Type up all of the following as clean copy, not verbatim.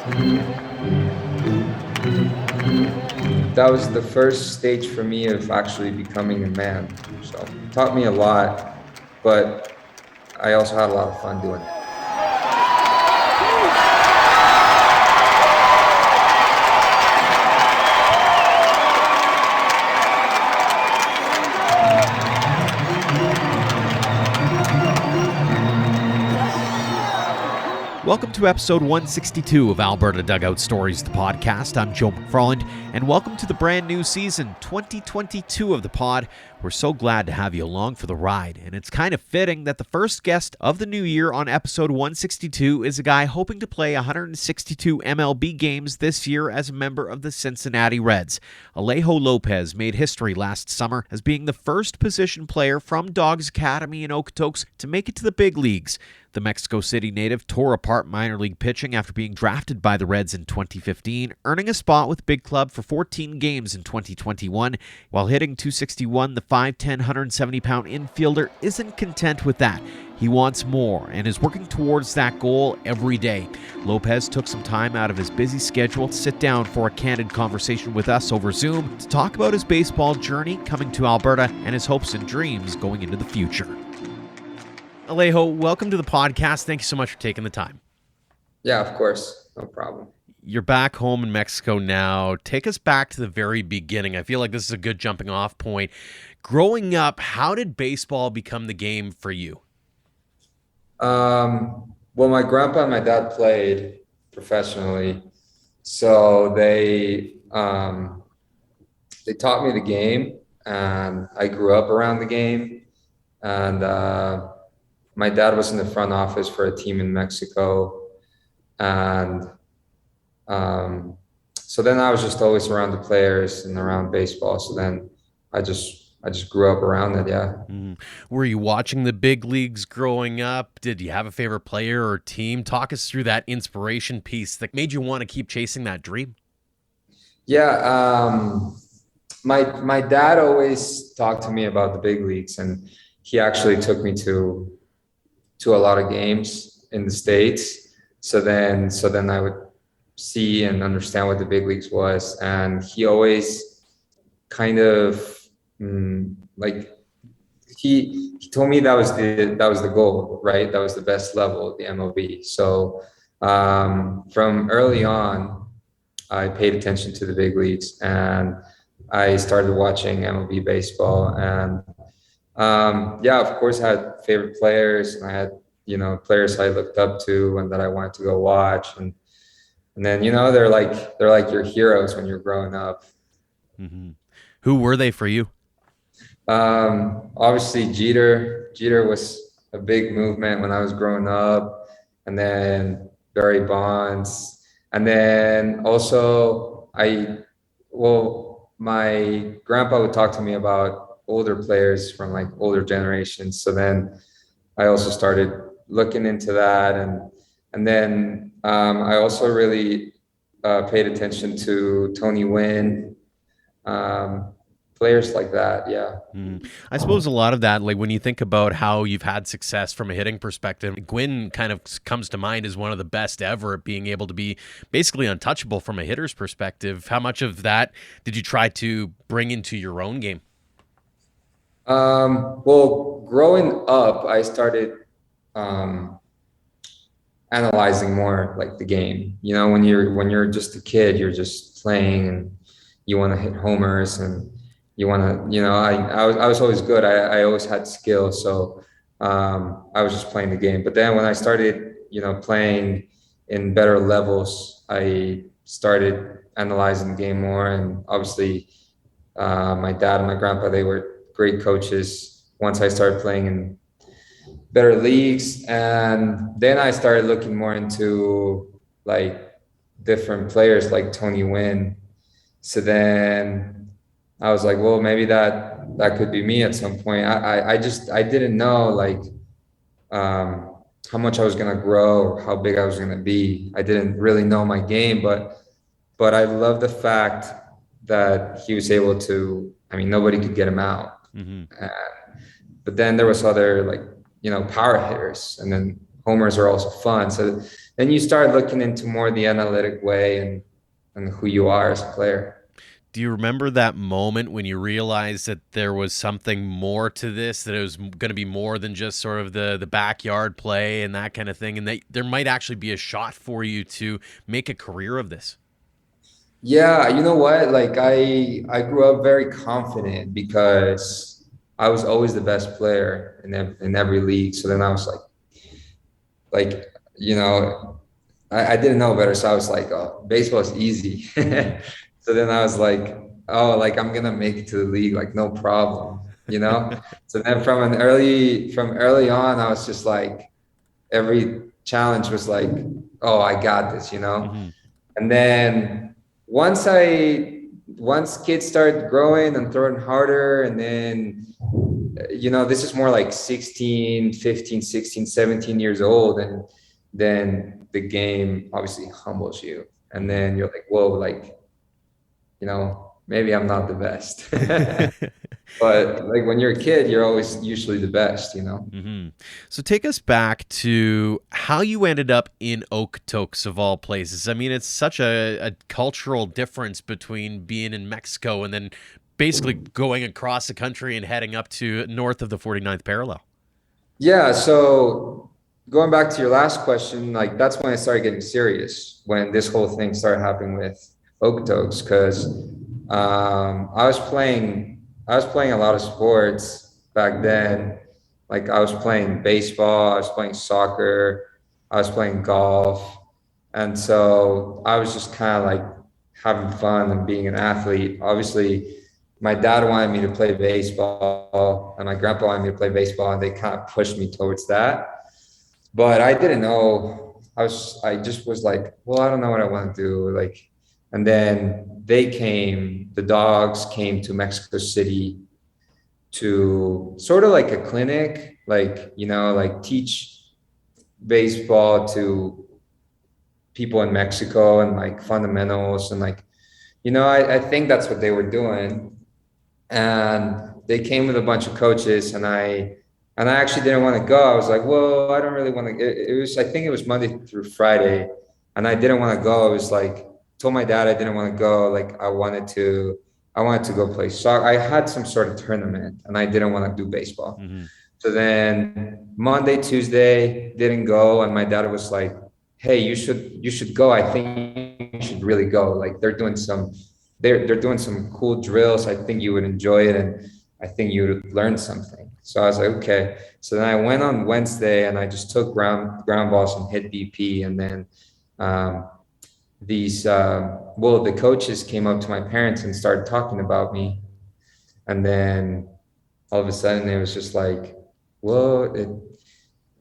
That was the first stage for me of actually becoming a man. So it taught me a lot, but I also had a lot of fun doing it. Welcome to episode 162 of Alberta Dugout Stories, the podcast. I'm Joe McFarland, and welcome to the brand new season, 2022 of the pod. We're so glad to have you along for the ride, and it's kind of fitting that the first guest of the new year on episode 162 is a guy hoping to play 162 MLB games this year as a member of the Cincinnati Reds. Alejo Lopez made history last summer as being the first position player from Dawgs Academy in Okotoks to make it to the big leagues. The Mexico City native tore apart minor league pitching after being drafted by the Reds in 2015, earning a spot with Big Club for 14 games in 2021. While hitting .261, the 5'10", 170-pound infielder isn't content with that. He wants more and is working towards that goal every day. Lopez took some time out of his busy schedule to sit down for a candid conversation with us over Zoom to talk about his baseball journey coming to Alberta and his hopes and dreams going into the future. Alejo, welcome to the podcast. Thank you so much for taking the time. Yeah, of course. No problem. You're back home in Mexico now. Take us back to the very beginning. I feel like this is a good jumping off point. Growing up, how did baseball become the game for you? Well, my grandpa and my dad played professionally, so they taught me the game, and I grew up around the game. And my dad was in the front office for a team in Mexico, and so then I was just always around the players and around baseball. So then I just grew up around it. Yeah. Were you watching the big leagues growing up? Did you have a favorite player or team? Talk us through that inspiration piece that made you want to keep chasing that dream. Yeah. My dad always talked to me about the big leagues, and he actually took me to a lot of games in the States. So then I would see and understand what the big leagues was. And he always kind of he told me that was the goal, right? That was the best level, the MLB. So from early on, I paid attention to the big leagues, and I started watching MLB baseball. And yeah, of course, I had favorite players, and I had, players I looked up to and that I wanted to go watch. And then, they're like your heroes when you're growing up. Mm-hmm. Who were they for you? Obviously Jeter was a big movement when I was growing up, and then Barry Bonds. And then also my grandpa would talk to me about older players from like older generations. So then I also started looking into that. And then I also really paid attention to Tony Gwynn, players like that. Yeah. I suppose a lot of that, like when you think about how you've had success from a hitting perspective, Gwynn kind of comes to mind as one of the best ever at being able to be basically untouchable from a hitter's perspective. How much of that did you try to bring into your own game? Well, growing up, I started analyzing more like the game. When you're just a kid, you're just playing and you want to hit homers, and you want to, I was always good. I always had skill. So I was just playing the game. But then when I started, playing in better levels, I started analyzing the game more. And obviously my dad and my grandpa, they were great coaches once I started playing in better leagues. And then I started looking more into like different players like Tony Gwynn. So then I was like, well, maybe that could be me at some point. I didn't know like how much I was gonna grow or how big I was gonna be. I didn't really know my game, but I love the fact that he was able to. I mean, nobody could get him out. Mm-hmm. But then there was other like power hitters, and then homers are also fun. So then you start looking into more the analytic way and who you are as a player. Do you remember that moment when you realized that there was something more to this, that it was going to be more than just sort of the backyard play and that kind of thing, and that there might actually be a shot for you to make a career of this? Yeah, you know what? Like I grew up very confident because I was always the best player in every league. So then I was like you know, I didn't know better, so I was like, oh, baseball is easy. So then I was like, oh, like I'm gonna make it to the league, like no problem, you know? So then from early on, I was just like every challenge was like, oh, I got this, you know? Mm-hmm. And then once kids started growing and throwing harder, and then this is more like 16, 15, 16, 17 years old, and then the game obviously humbles you, and then you're like, whoa, like, maybe I'm not the best. But like when you're a kid, you're always usually the best. Mm-hmm. So take us back to how you ended up in Okotoks of all places. I mean, it's such a cultural difference between being in Mexico and then basically going across the country and heading up to north of the 49th parallel. Yeah, so going back to your last question, like that's when I started getting serious, when this whole thing started happening with Okotoks, because I was playing a lot of sports back then. Like I was playing baseball, I was playing soccer, I was playing golf, and so I was just kind of like having fun and being an athlete. Obviously, my dad wanted me to play baseball and my grandpa wanted me to play baseball, and they kind of pushed me towards that. But I didn't know. I just was like, well, I don't know what I want to do. Like, and then the dogs came to Mexico City to sort of like a clinic, like, like teach baseball to people in Mexico and like fundamentals and like, I think that's what they were doing. And they came with a bunch of coaches, and I actually didn't want to go. I was like, well, I don't really want to. I think it was Monday through Friday, and I didn't want to go. I was like, told my dad I didn't want to go. Like I wanted to go play soccer. I had some sort of tournament, and I didn't want to do baseball. Mm-hmm. So then Monday, Tuesday didn't go, and my dad was like, hey, you should go. I think you should really go. Like they're doing some cool drills. I think you would enjoy it, and I think you would learn something. So I was like, okay. So then I went on Wednesday, and I just took ground balls and hit BP, and then the coaches came up to my parents and started talking about me, and then all of a sudden it was just like, well,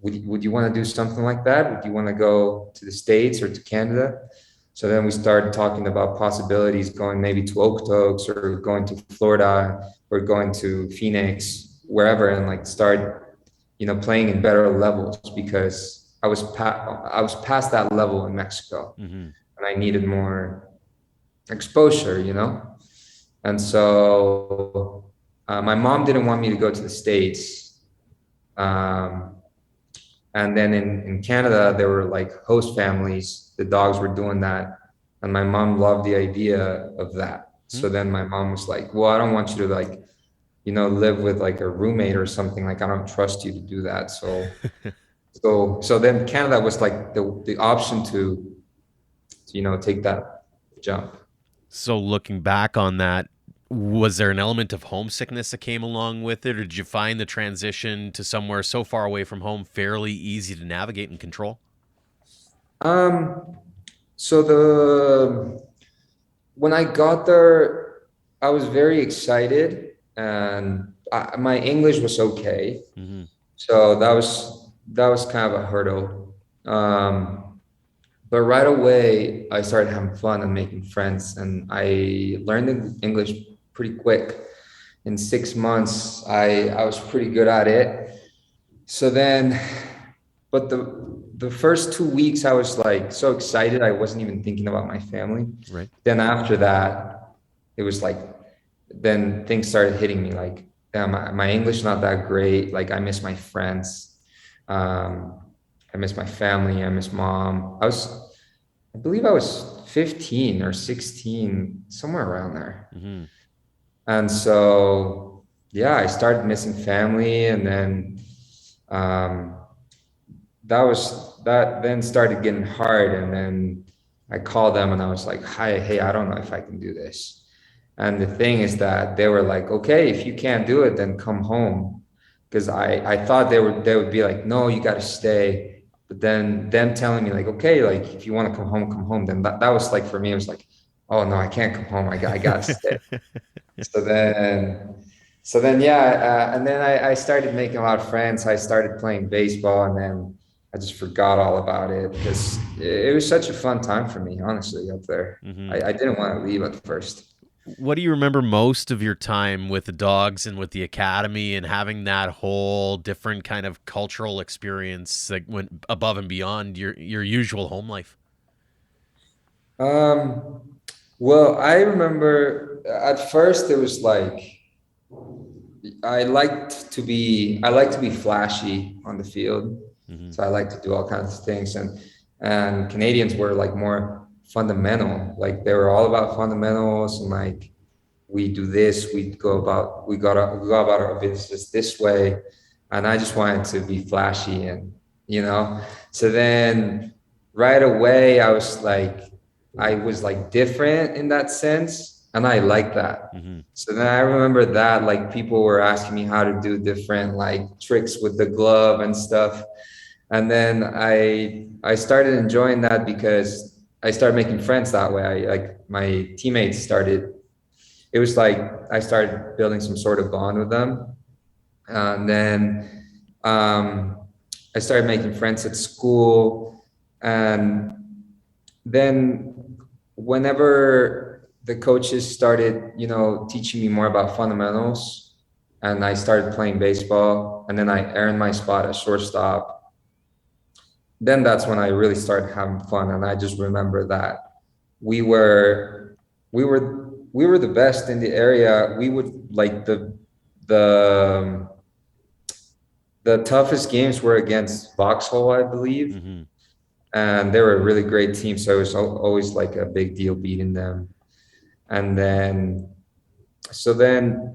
would you want to do something like that? Would you want to go to the States or to Canada? So then we started talking about possibilities, going maybe to Okotoks or going to Florida or going to Phoenix, wherever, and like start, playing in better levels, because I was past that level in Mexico, Mm-hmm. and I needed more exposure. And so my mom didn't want me to go to the States. And then in Canada, there were like host families. The dogs were doing that. And my mom loved the idea of that. So then my mom was like, well, I don't want you to like, live with like a roommate or something. Like, I don't trust you to do that. So then Canada was like the option to take that jump. So looking back on that, was there an element of homesickness that came along with it, or did you find the transition to somewhere so far away from home fairly easy to navigate and control? So when I got there, I was very excited, and my English was okay. Mm-hmm. So that was kind of a hurdle. But right away, I started having fun and making friends, and I learned English pretty quick. In 6 months, I was pretty good at it. So then, but the first 2 weeks, I was like so excited, I wasn't even thinking about my family. Right. Then after that, it was like, then things started hitting me like, damn, my English not that great. Like I miss my friends. I miss my family. I miss mom. I believe I was 15 or 16, somewhere around there. Hmm. And so, yeah, I started missing family, and then um, that then started getting hard. And then I called them and I was like, "Hi, hey, I don't know if I can do this." And the thing is that they were like, "Okay, if you can't do it, then come home." Because I thought they would be like, "No, you got to stay." But then them telling me like, "Okay, like if you want to come home, come home." Then that was like for me, it was like, "Oh no, I can't come home. I got to stay." So then, yeah, and then I started making a lot of friends. I started playing baseball, and then I just forgot all about it because it was such a fun time for me, honestly, up there. Hmm. I didn't want to leave at first. What do you remember most of your time with the Dogs and with the academy and having that whole different kind of cultural experience that went above and beyond your usual home life? Um, well, I remember at first it was like I like to be flashy on the field. Hmm. So I like to do all kinds of things. And Canadians were like more fundamental. Like they were all about fundamentals, and like we do this, we go about our business this way. And I just wanted to be flashy, and you know. So then right away I was like different in that sense, and I like that. Hmm. So then I remember that like people were asking me how to do different like tricks with the glove and stuff. And then I started enjoying that because I started making friends that way. I like my teammates started. It was like I started building some sort of bond with them, and then um, I started making friends at school, and then whenever the coaches started, teaching me more about fundamentals, and I started playing baseball, and then I earned my spot at shortstop, then that's when I really started having fun. And I just remember that we were we were the best in the area. We would like the the toughest games were against Vauxhall, I believe, Hmm. and they were a really great team. So it was always like a big deal beating them. And then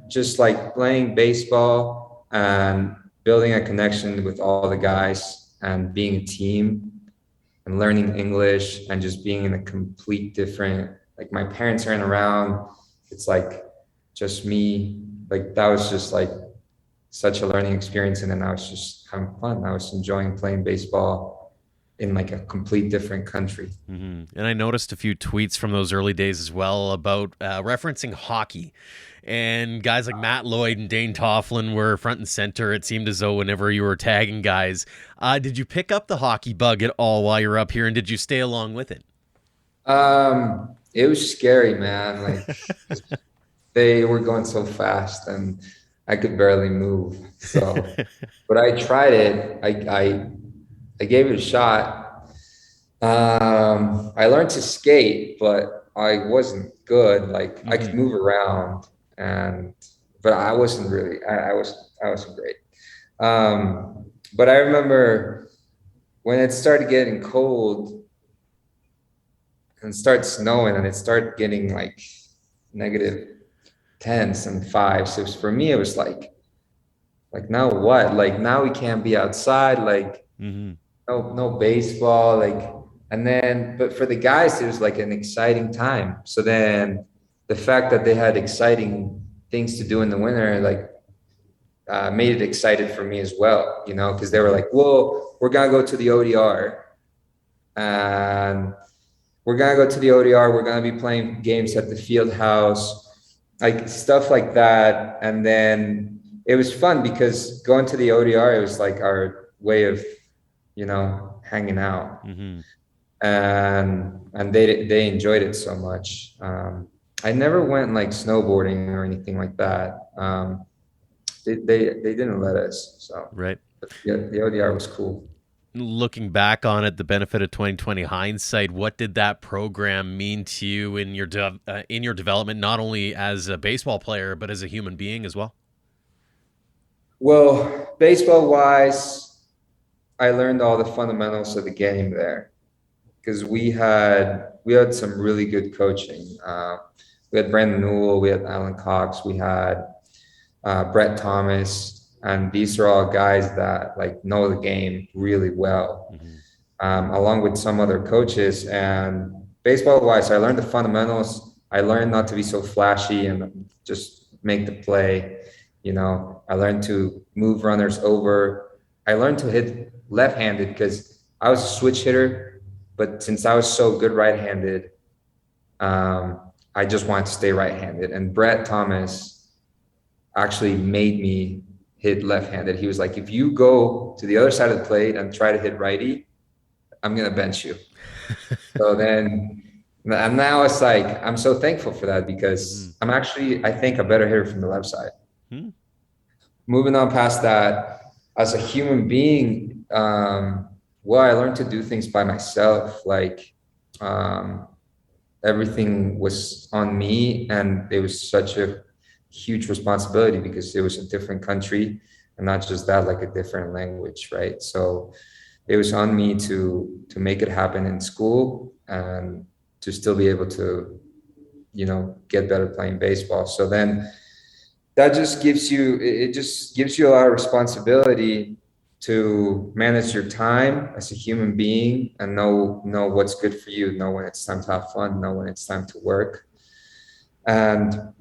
just like playing baseball and building a connection with all the guys and being a team and learning English and just being in a complete different, like my parents aren't around. It's like just me. Like that was just like such a learning experience. And then I was just having fun. I was enjoying playing baseball in like a complete different country. Hmm. And I noticed a few tweets from those early days as well about referencing hockey. And guys like Matt Lloyd and Dane Tofflin were front and center. It seemed as though whenever you were tagging guys, did you pick up the hockey bug at all while you were up here, and did you stay along with it? It was scary, man. Like they were going so fast and I could barely move. So, but I tried it. I gave it a shot. I learned to skate, but I wasn't good. Like I could Hmm. move around, and but I wasn't really. I wasn't great. But I remember when it started getting cold and started snowing, and it started getting like negative tens and fives. So for me, it was like now what? Like now we can't be outside. Like Hmm. no baseball. Like and then, but for the guys, it was like an exciting time. So then, the fact that they had exciting things to do in the winter, like made it excited for me as well. Because they were like, "Well, we're gonna go to the ODR, and we're gonna go to the ODR. We're gonna be playing games at the field house, like stuff like that." And then it was fun because going to the ODR, it was like our way of, hanging out, Hmm. and they enjoyed it so much. I never went like snowboarding or anything like that. They didn't let us, so Right. yeah, the ODR was cool. Looking back on it, the benefit of 2020 hindsight, what did that program mean to you in your development, not only as a baseball player but as a human being as well? Well, baseball wise, I learned all the fundamentals of the game there because we had some really good coaching. We had Brandon Newell, we had Alan Cox, we had Brett Thomas, and these are all guys that like know the game really well, along with some other coaches. And baseball wise, I learned the fundamentals. I learned not to be so flashy and just make the play. I learned to move runners over. I learned to hit left-handed because I was a switch hitter, but since I was so good right-handed, I just wanted to stay right-handed. And Brett Thomas actually made me hit left-handed. He was like, if you go to the other side of the plate and try to hit righty, I'm going to bench you. So then, and now it's like, I'm so thankful for that because I'm actually, I think, a better hitter from the left side. Moving on past that, as a human being, well, I learned to do things by myself. Like, everything was on me, and it was such a huge responsibility because it was a different country, and not just that, like a different language, right? So it was on me to make it happen in school and to still be able to, get better playing baseball. So then that just gives you, it just gives you a lot of responsibility to manage your time as a human being and know what's good for you, know when it's time to have fun, know when it's time to work. And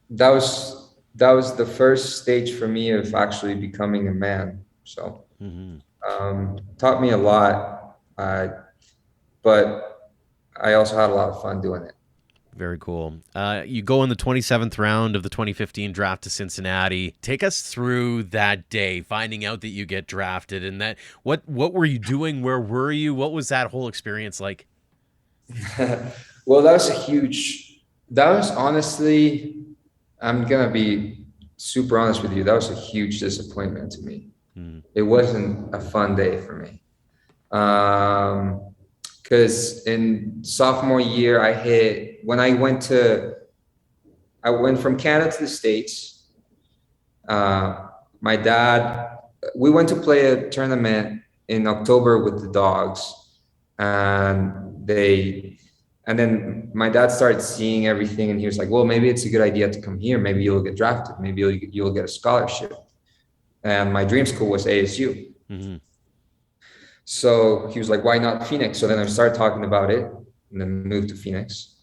that was the first stage for me of actually becoming a man. So taught me a lot, but I also had a lot of fun doing it. Very cool. You go in the 27th round of the 2015 draft to Cincinnati. Take us through that day, finding out that you get drafted, and that what were you doing? Where were you? What was that whole experience like? Well, that was honestly, I'm going to be super honest with you. That was a huge disappointment to me. It wasn't a fun day for me. Because in sophomore year, when I went from Canada to the States. My dad, we went to play a tournament in October with the Dawgs, and then my dad started seeing everything, and he was like, well, maybe it's a good idea to come here. Maybe you'll get drafted. Maybe you'll get a scholarship. And my dream school was ASU. So he was like, why not Phoenix? So then I started talking about it and then moved to Phoenix.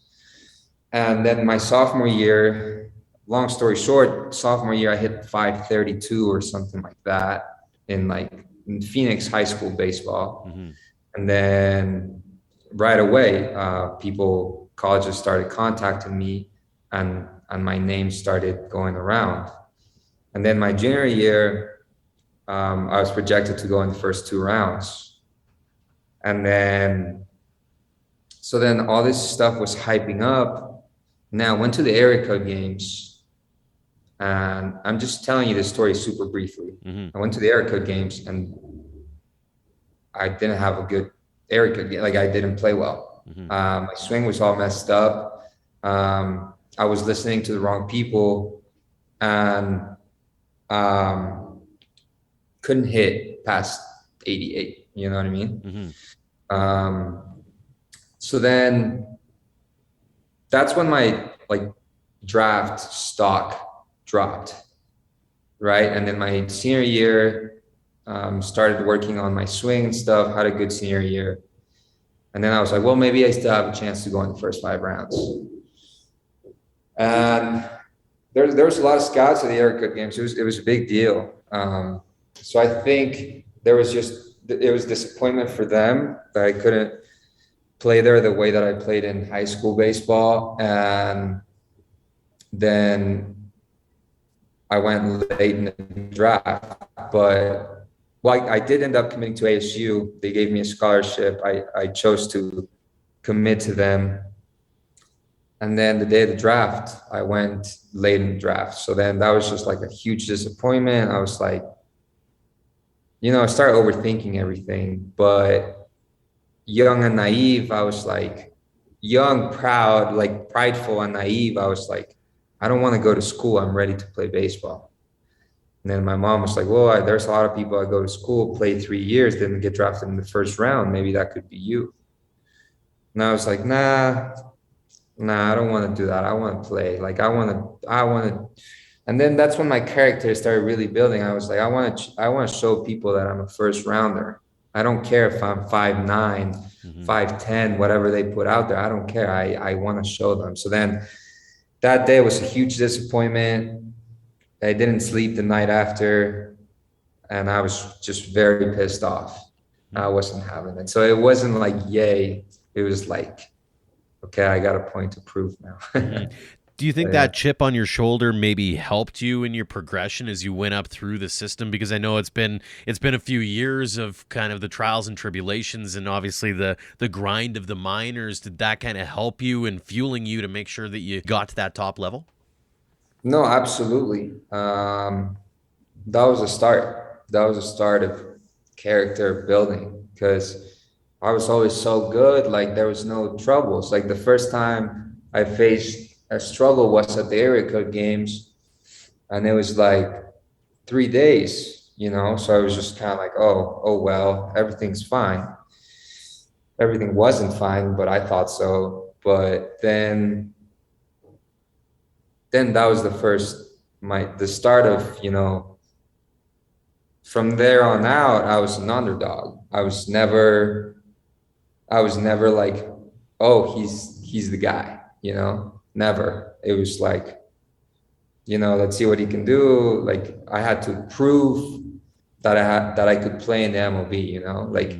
And then my sophomore year, long story short, sophomore year, I hit 532 or something like that in Phoenix high school baseball. And then right away, colleges started contacting me, and my name started going around. And then my junior year, I was projected to go in the first 2 rounds. And then all this stuff was hyping up. Now I went to the area code games, and I'm just telling you this story super briefly. I went to the area code games, and I didn't have a good area code game. Like, I didn't play well. My swing was all messed up. I was listening to the wrong people, and couldn't hit past 88. You know what I mean? So then that's when my draft stock dropped, right? And then my senior year, started working on my swing and stuff, had a good senior year. And then I was like, well, maybe I still have a chance to go in the first 5 rounds. And there was a lot of scouts at the area code games. It was a big deal. So I think it was disappointment for them that I couldn't play there the way that I played in high school baseball. And then I went late in the draft, but I did end up committing to ASU. They gave me a scholarship. I chose to commit to them. And then the day of the draft, I went late in the draft. So then that was just a huge disappointment. I was like, I started overthinking everything, but young and naive, I was young, proud, prideful and naive. I was like, I don't want to go to school. I'm ready to play baseball. And then my mom was like, well, there's a lot of people that go to school, play 3 years, didn't get drafted in the first round. Maybe that could be you. And I was like, nah, I don't want to do that. I want to play. Like, I want to. And then that's when my character started really building. I was like, I want to show people that I'm a first rounder. I don't care if I'm 5'9", 5'10", whatever they put out there. I don't care. I want to show them. So then that day was a huge disappointment. I didn't sleep the night after, and I was just very pissed off. I wasn't having it. So it wasn't like, yay. It was like, okay, I got a point to prove now. Do you think that chip on your shoulder maybe helped you in your progression as you went up through the system? Because I know it's been a few years of kind of the trials and tribulations, and obviously the grind of the minors. Did that kind of help you and fueling you to make sure that you got to that top level? No, absolutely. That was a start. That was a start of character building, because I was always so good. Like, there was no troubles. Like, the first time I faced a struggle was at the area code games, and it was like 3 days, so I was just kind of like, oh well, everything's fine. Everything wasn't fine, but I thought so. But then that was the start of, from there on out, I was an underdog. I was never like, oh, he's the guy, never. It was like, let's see what he can do. Like, I had to prove that I could play in the MLB, like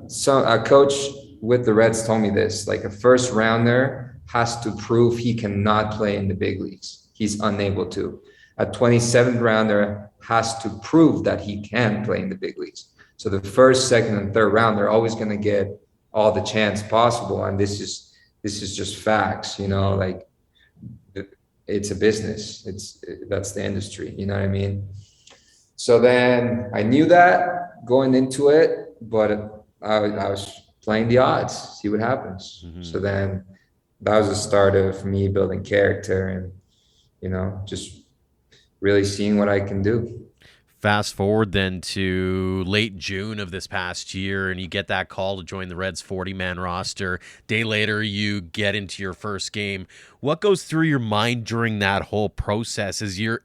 so a coach with the Reds told me this, like, a first rounder has to prove he cannot play in the big leagues. He's unable to. A 27th rounder has to prove that he can play in the big leagues. So the first, second, and third round, they're always going to get all the chance possible. And this is just facts, like, it's a business. That's the industry. You know what I mean? So then I knew that going into it, but I was playing the odds, see what happens. So then that was the start of me building character and, just really seeing what I can do. Fast forward then to late June of this past year, and you get that call to join the Reds 40-man roster. Day later, you get into your first game. What goes through your mind during that whole process as you're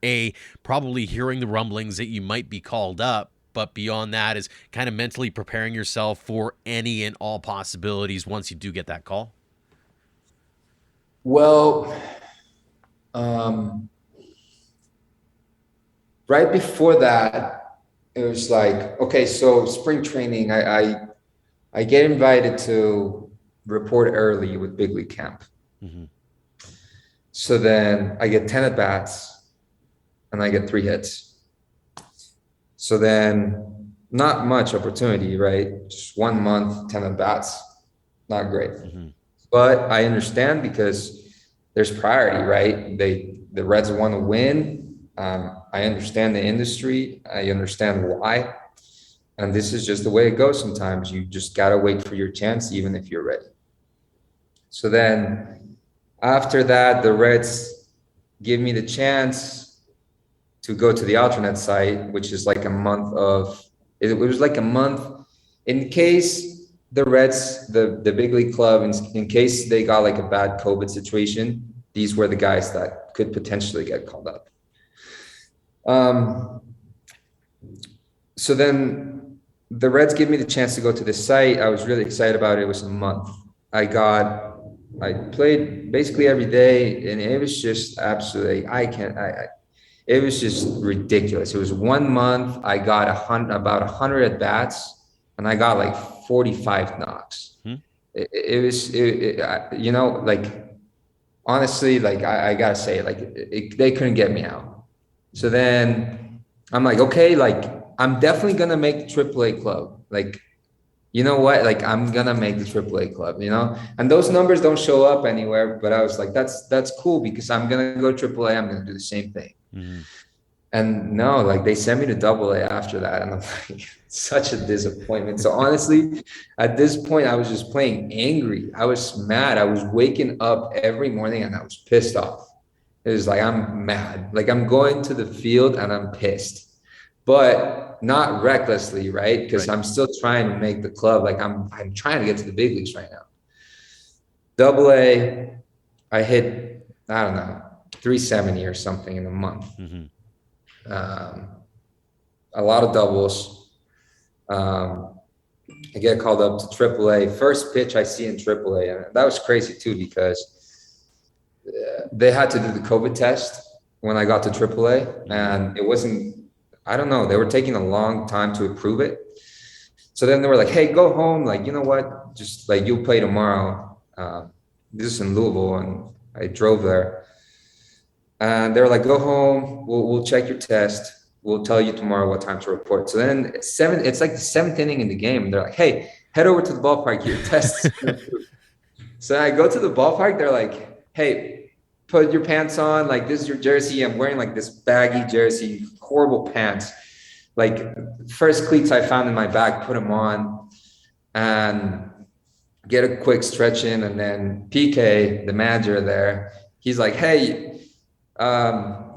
probably hearing the rumblings that you might be called up, but beyond that is kind of mentally preparing yourself for any and all possibilities once you do get that call? Well, right before that, it was like, okay, so spring training, I get invited to report early with big league camp. So then I get 10 at bats and I get 3 hits. So then not much opportunity, right? Just 1 month, 10 at bats, not great. But I understand because there's priority, right? The Reds want to win. I understand the industry. I understand why. And this is just the way it goes sometimes. You just got to wait for your chance, even if you're ready. So then after that, the Reds give me the chance to go to the alternate site, which is like a month of, it was like a month in case the Reds, the big league club, in case they got like a bad COVID situation, these were the guys that could potentially get called up. So then the Reds give me the chance to go to the site. I was really excited about it. It was a month. I played basically every day, and it was just absolutely, it was just ridiculous. It was 1 month. I got about 100 at bats, and I got like 45 knocks. It was, like, honestly, like, I gotta say, like, they couldn't get me out. So then I'm like, okay, like, I'm definitely going to make the AAA club. Like, you know what? Like, I'm going to make the AAA club, and those numbers don't show up anywhere. But I was like, that's cool, because I'm going to go AAA. I'm going to do the same thing. And no, like, they sent me to AA after that. And I'm like, such a disappointment. So honestly, at this point, I was just playing angry. I was mad. I was waking up every morning and I was pissed off. It was like, I'm mad. Like, I'm going to the field and I'm pissed, but not recklessly, right? Because Right. I'm still trying to make the club. Like, I'm trying to get to the big leagues right now. Double A, I hit, I don't know, 370 or something in a month. Um, a lot of doubles. I get called up to Triple A. First pitch I see in Triple A, and that was crazy too, because they had to do the COVID test when I got to Triple A, and it wasn't, I don't know, they were taking a long time to approve it. So then they were like, hey, go home. Like, you know what? Just like, you'll play tomorrow. This is in Louisville, and I drove there. And they were like, go home. We'll check your test. We'll tell you tomorrow what time to report. So then it's like the seventh inning in the game. And they're like, hey, head over to the ballpark. Your test is approved. So I go to the ballpark. They're like, hey, put your pants on. Like, this is your jersey. I'm wearing like this baggy jersey, horrible pants. Like, first cleats I found in my bag, put them on and get a quick stretch in. And then PK, the manager there, he's like, hey,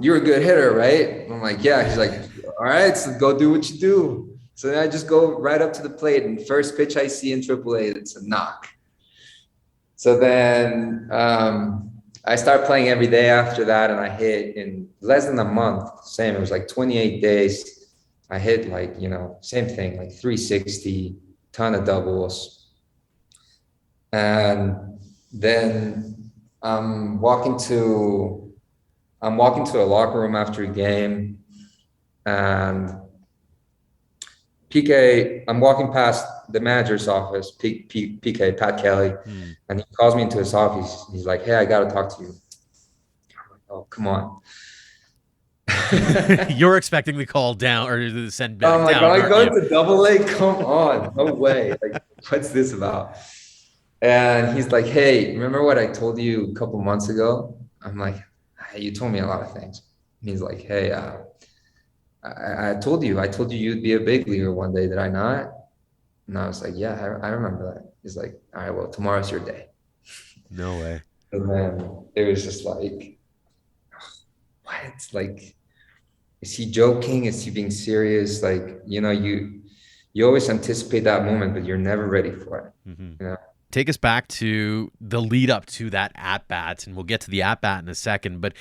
you're a good hitter, right? I'm like, yeah. He's like, all right, so go do what you do. So then I just go right up to the plate, and first pitch I see in AAA, it's a knock. So then I start playing every day after that, and I hit in less than a month. Same, it was like 28 days. I hit like, same thing, like 360, ton of doubles. And then I'm walking to a locker room after a game, and PK, I'm walking past the manager's office, PK, Pat Kelly, and he calls me into his office. He's like, hey, I got to talk to you. I'm like, oh, come on. You're expecting the call down or send back I'm like, down. I go to Double A? Come on. No way. Like, what's this about? And he's like, hey, remember what I told you a couple months ago? I'm like, hey, you told me a lot of things. And he's like, hey, I told you you'd be a big leaguer one day, did I not? And I was like, yeah, I remember that. He's like, all right, well, tomorrow's your day. No way. And then it was just like, what? Like, is he joking? Is he being serious? Like, you always anticipate that moment, but you're never ready for it. Take us back to the lead up to that at-bat, and we'll get to the at-bat in a second. But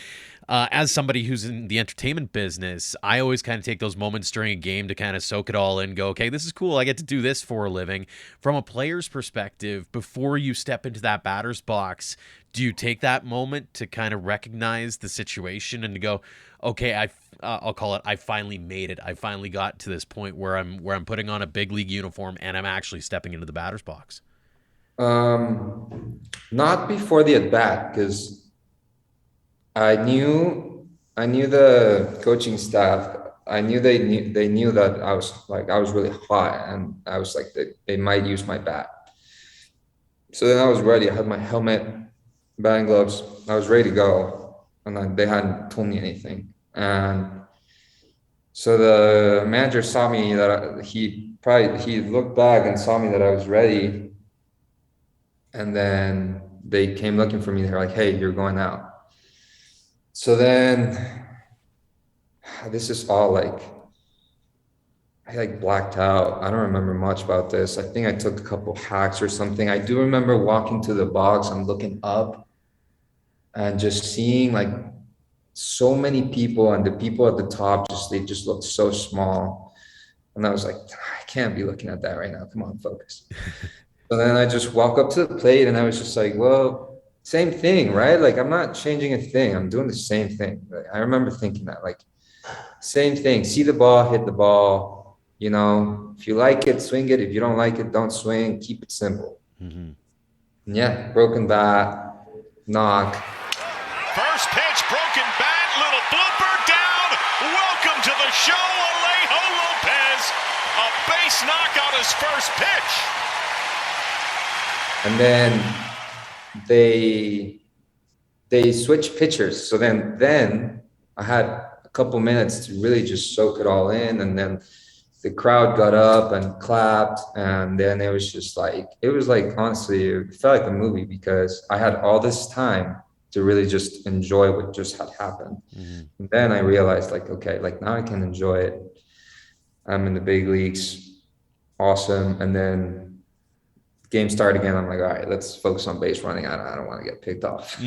as somebody who's in the entertainment business, I always kind of take those moments during a game to kind of soak it all in, go, okay, this is cool. I get to do this for a living. From a player's perspective, before you step into that batter's box, do you take that moment to kind of recognize the situation and to go, okay, I'll call it, I finally made it. I finally got to this point where I'm putting on a big league uniform and I'm actually stepping into the batter's box? Not before the at bat, because I knew the coaching staff. I knew they knew that I was really hot, and I was like, they might use my bat. So then I was ready. I had my helmet, batting gloves. I was ready to go, and then they hadn't told me anything. And so the manager saw me that he looked back and saw me that I was ready. And then they came looking for me. They're like, hey, you're going out. So then this is all like, I blacked out. I don't remember much about this. I think I took a couple hacks or something. I do remember walking to the box and looking up and just seeing like so many people, and the people at the top, they just looked so small. And I was like, I can't be looking at that right now. Come on, focus. So then I just walk up to the plate, and I was just like, well, same thing, right? Like, I'm not changing a thing. I'm doing the same thing. Like, I remember thinking that, like, same thing. See the ball, hit the ball. If you like it, swing it. If you don't like it, don't swing. Keep it simple. And yeah, broken bat, knock. First pitch, broken bat, little blooper down. Welcome to the show, Alejo Lopez. A base knock on his first pitch. And then they switched pitchers. So then I had a couple minutes to really just soak it all in. And then the crowd got up and clapped. And then it was like, honestly, it felt like a movie, because I had all this time to really just enjoy what just had happened. And then I realized, like, okay, like now I can enjoy it. I'm in the big leagues, awesome. And then game started again. I'm like, all right, let's focus on base running. I don't want to get picked off.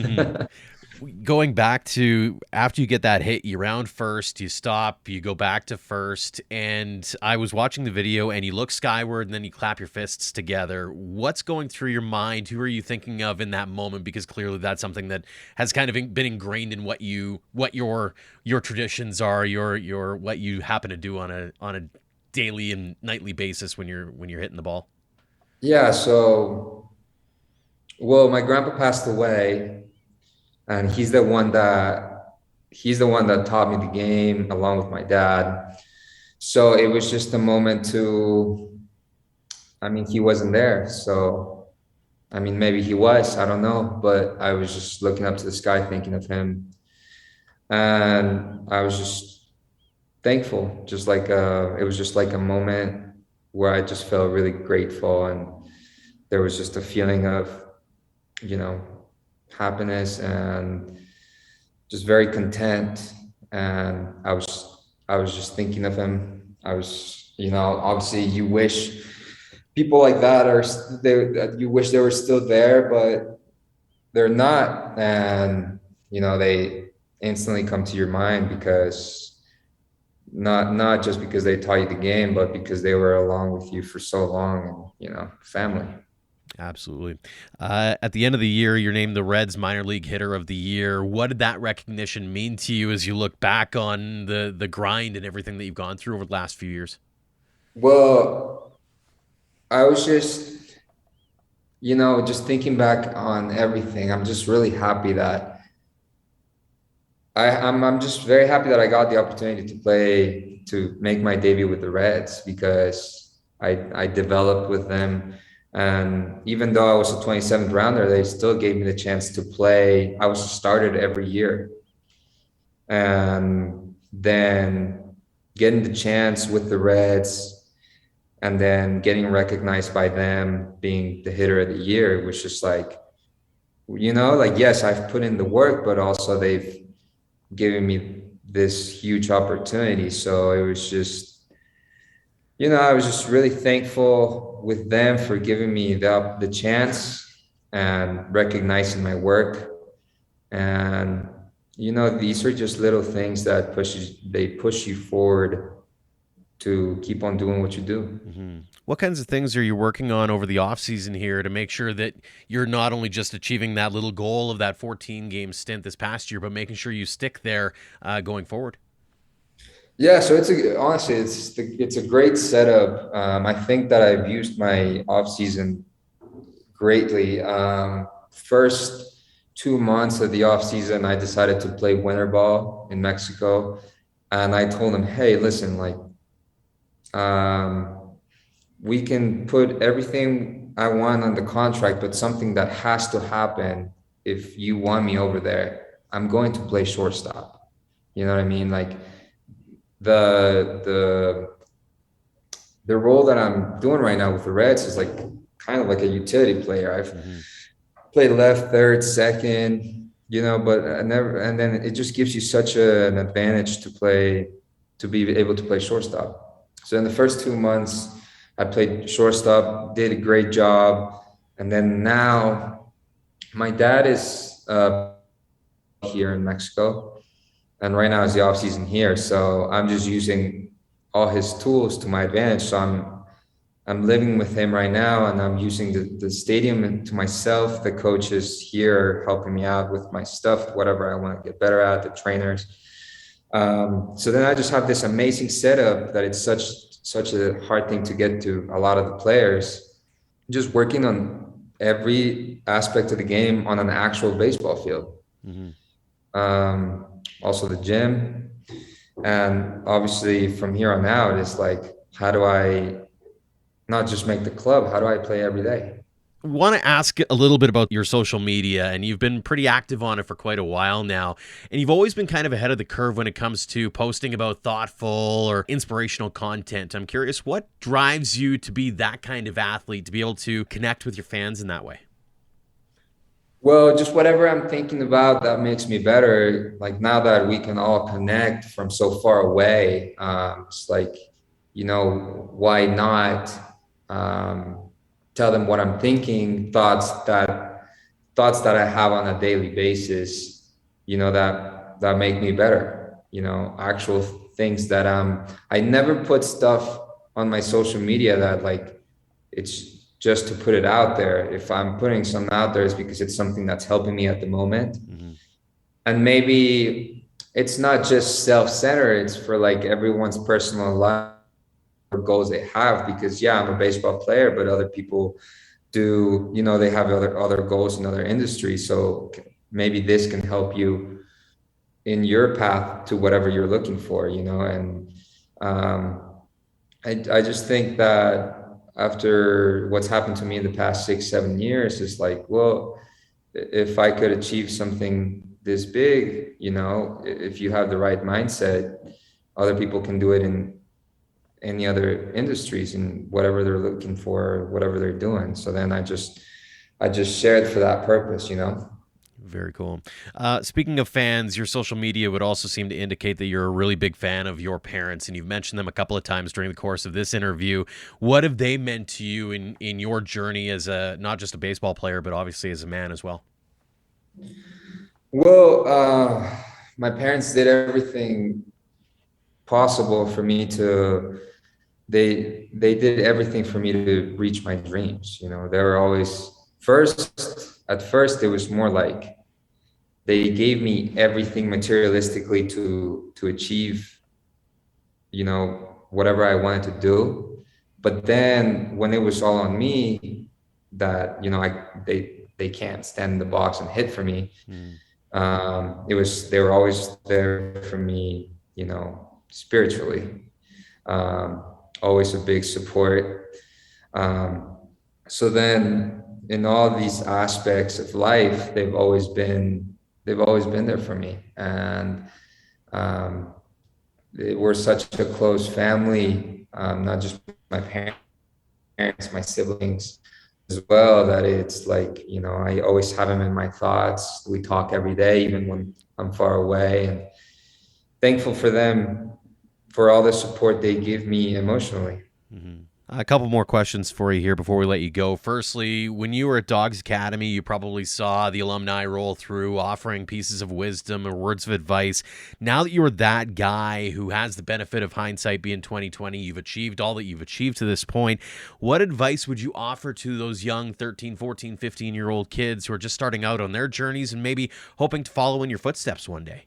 Going back to after you get that hit, you round first, you stop, you go back to first, and I was watching the video and you look skyward and then you clap your fists together. What's going through your mind? Who are you thinking of in that moment? Because clearly that's something that has kind of been ingrained in what your traditions are, your what you happen to do on a daily and nightly basis when you're hitting the ball. Yeah, so well, my grandpa passed away. And he's the one that taught me the game along with my dad. So it was just a moment he wasn't there. So, maybe he was, I don't know, but I was just looking up to the sky thinking of him. And I was just thankful, just like, it was just like a moment where I just felt really grateful. And there was just a feeling of, happiness and just very content. And I was just thinking of him. I was, obviously you wish people like that you wish they were still there, but they're not. And, they instantly come to your mind because not just because they taught you the game, but because they were along with you for so long and, family. Absolutely. At the end of the year, you're named the Reds Minor League Hitter of the Year. What did that recognition mean to you as you look back on the grind and everything that you've gone through over the last few years? Well, I was just, just thinking back on everything. I'm just really happy that I'm just very happy that I got the opportunity to make my debut with the Reds, because I developed with them. And even though I was a 27th rounder, they still gave me the chance to play. I was started every year. And then getting the chance with the Reds and then getting recognized by them being the hitter of the year, it was just like, yes, I've put in the work, but also they've given me this huge opportunity. So it was just, I was just really thankful with them for giving me the chance and recognizing my work. And, these are just little things that push you forward to keep on doing what you do. Mm-hmm. What kinds of things are you working on over the off season here to make sure that you're not only just achieving that little goal of that 14-game stint this past year, but making sure you stick there going forward? Yeah, so honestly, it's a great setup. I think that I've used my off season greatly. First 2 months of the off season, I decided to play winter ball in Mexico, and I told them, "Hey, listen, like, we can put everything I want on the contract, but something that has to happen if you want me over there, I'm going to play shortstop." You know what I mean? Like, the role that I'm doing right now with the Reds is like kind of like a utility player. I've played left, third, second, but I never, and then it just gives you such an advantage to be able to play shortstop. So in the first 2 months, I played shortstop, did a great job. And then now my dad is here in Mexico. And right now is the off season here, so I'm just using all his tools to my advantage. So I'm living with him right now, and I'm using the stadium to myself. The coaches here are helping me out with my stuff, whatever I want to get better at, the trainers. So then I just have this amazing setup that it's such a hard thing to get to a lot of the players. Just working on every aspect of the game on an actual baseball field. Also the gym, and obviously from here on out, it's like, how do I not just make the club, how do I play every day? I want to ask a little bit about your social media, and you've been pretty active on it for quite a while now, and you've always been kind of ahead of the curve when it comes to posting about thoughtful or inspirational content. I'm curious, what drives you to be that kind of athlete, to be able to connect with your fans in that way? Well, just whatever I'm thinking about that makes me better. Like now that we can all connect from so far away, it's like, why not um, tell them what I'm thinking, thoughts that I have on a daily basis, that make me better, actual things that I never put stuff on my social media that like it's just to put it out there. If I'm putting something out there, it's because it's something that's helping me at the moment. Mm-hmm. And maybe it's not just self-centered, it's for like everyone's personal life or goals they have, because yeah, I'm a baseball player, but other people do, they have other goals in other industries. So maybe this can help you in your path to whatever you're looking for, and I just think that after what's happened to me in the past 6 7 years, it's like, well, if I could achieve something this big, if you have the right mindset, other people can do it in any other industries and whatever they're looking for, whatever they're doing. So then I just shared for that purpose. Very cool. Speaking of fans, your social media would also seem to indicate that you're a really big fan of your parents, and you've mentioned them a couple of times during the course of this interview. What have they meant to you in your journey as not just a baseball player, but obviously as a man as well? Well, my parents did everything possible for me to. They did everything for me to reach my dreams. They were always first. At first, it was more like they gave me everything materialistically to achieve, whatever I wanted to do. But then when it was all on me, that they can't stand in the box and hit for me. They were always there for me, spiritually. Always a big support. So then in all these aspects of life, they've always been there for me. And we're such a close family, not just my parents, my siblings as well, that it's like, I always have them in my thoughts. We talk every day, even when I'm far away, and thankful for them, for all the support they give me emotionally. Mm-hmm. A couple more questions for you here before we let you go. Firstly, when you were at Dawgs Academy, you probably saw the alumni roll through offering pieces of wisdom or words of advice. Now that you're that guy who has the benefit of hindsight being 2020, you've achieved all that you've achieved to this point. What advice would you offer to those young 13, 14, 15-year-old kids who are just starting out on their journeys and maybe hoping to follow in your footsteps one day?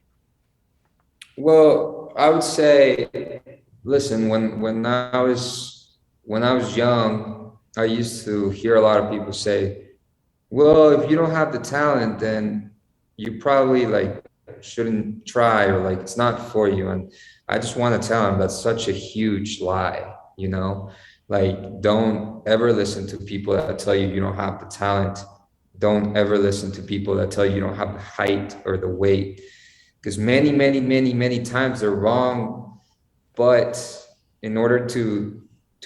Well, I would say, listen, when I was young, I used to hear a lot of people say, well, if you don't have the talent, then you probably like shouldn't try, or like it's not for you. And I just want to tell them that's such a huge lie, like don't ever listen to people that tell you don't have the talent. Don't ever listen to people that tell you don't have the height or the weight, because many, many, many, many times they're wrong. But in order to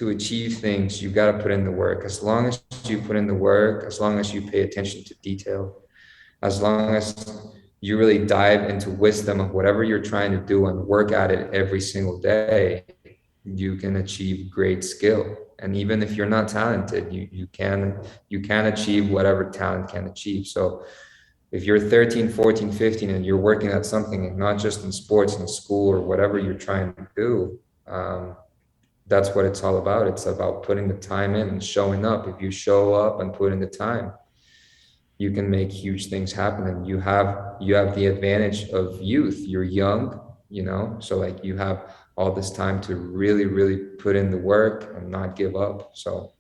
achieve things, you got to put in the work. As long as you put in the work, as long as you pay attention to detail, as long as you really dive into wisdom of whatever you're trying to do and work at it every single day, you can achieve great skill. And even if you're not talented, you can achieve whatever talent can achieve. So if you're 13, 14, 15, and you're working at something, and not just in sports, in school, or whatever you're trying to do, that's what it's all about. It's about putting the time in and showing up. If you show up and put in the time, you can make huge things happen. And you have the advantage of youth. You're young, so like you have all this time to really, really put in the work and not give up. So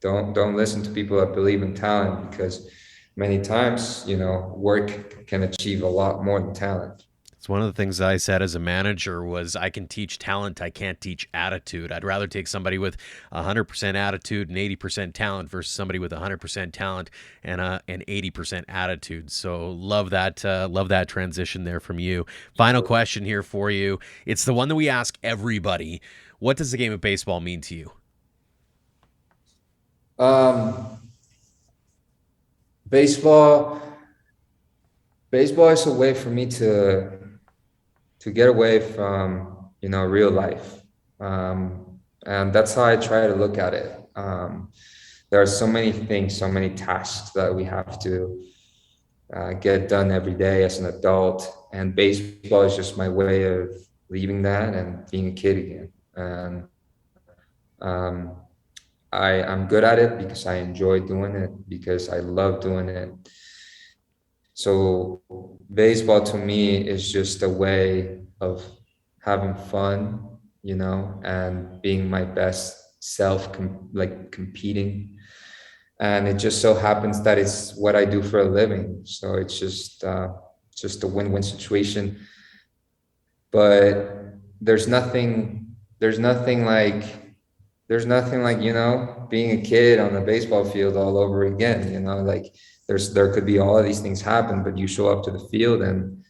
don't listen to people that believe in talent, because many times, work can achieve a lot more than talent. It's one of the things I said as a manager was I can teach talent, I can't teach attitude. I'd rather take somebody with 100% attitude and 80% talent versus somebody with 100% talent and an 80% attitude. So love that transition there from you. Final question here for you. It's the one that we ask everybody. What does the game of baseball mean to you? Baseball baseball is a way for me to get away from, real life. And that's how I try to look at it. There are so many things, so many tasks that we have to get done every day as an adult. And baseball is just my way of leaving that and being a kid again. And I'm good at it because I enjoy doing it, because I love doing it. So baseball to me is just a way of having fun, and being my best self, competing. And it just so happens that it's what I do for a living. So it's just a win-win situation. But there's nothing like, being a kid on the baseball field all over again, like there could be all of these things happen, but you show up to the field and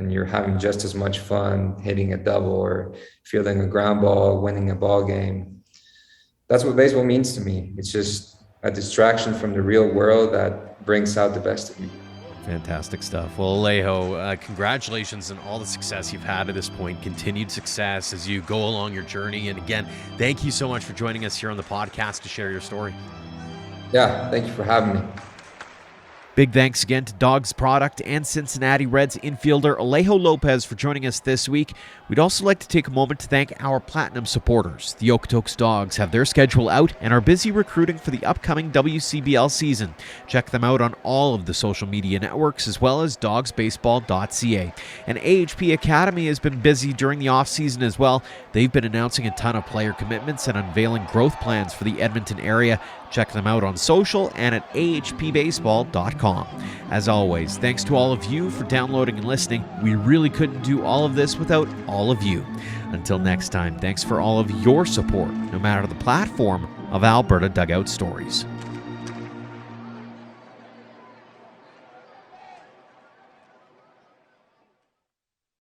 you're having just as much fun hitting a double or fielding a ground ball, winning a ball game. That's what baseball means to me. It's just a distraction from the real world that brings out the best of me. Fantastic stuff. Well, Alejo, congratulations on all the success you've had at this point. Continued success as you go along your journey. And again, thank you so much for joining us here on the podcast to share your story. Yeah, thank you for having me. Big thanks again to Dawgs Product and Cincinnati Reds infielder Alejo Lopez for joining us this week. We'd also like to take a moment to thank our Platinum supporters. The Okotoks Dogs have their schedule out and are busy recruiting for the upcoming WCBL season. Check them out on all of the social media networks as well as dogsbaseball.ca. And AHP Academy has been busy during the offseason as well. They've been announcing a ton of player commitments and unveiling growth plans for the Edmonton area. Check them out on social and at ahpbaseball.com. As always, thanks to all of you for downloading and listening. We really couldn't do all of this without all of you. Until next time, thanks for all of your support, no matter the platform of Alberta Dugout Stories.